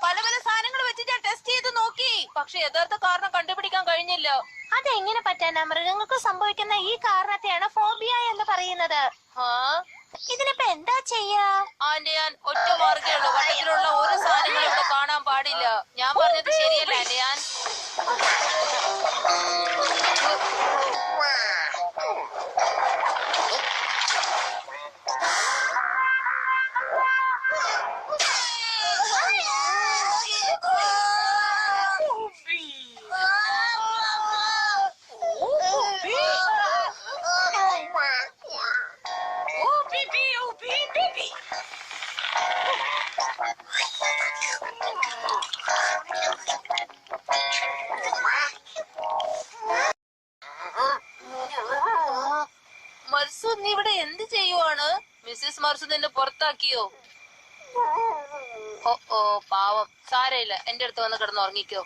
പല പല സാധനങ്ങൾ വെച്ച് ഞാൻ ടെസ്റ്റ് ചെയ്ത് നോക്കി, പക്ഷെ യഥാർത്ഥ കാരണം കണ്ടുപിടിക്കാൻ കഴിഞ്ഞില്ല. അതെങ്ങനെ പറ്റാനാ? മൃഗങ്ങൾക്ക് സംഭവിക്കുന്ന ഈ കാരണത്തെയാണ് ഫോബിയ എന്ന് പറയുന്നത്. ഇതിനിപ്പോ എന്താ ചെയ്യാ? ആന്റി, ഞാൻ ഒറ്റ മാർഗേ ഉള്ളൂ. വട്ടത്തിലുള്ള ഒരു സാധനങ്ങൾ ഇവിടെ കാണാൻ പാടില്ല. ഞാൻ പറഞ്ഞത് ശരിയല്ല ആന്റി. ഞാൻ മർസു, നീ ഇവിടെ എന്ത് ചെയ്യുവാണ്? മിസ്സിസ് മർസു നിന്നെ പുറത്താക്കിയോ? ഓ പാവം. സാരയില്ല, എന്റെ അടുത്ത് വന്ന് കിടന്ന് ഉറങ്ങിക്കോ.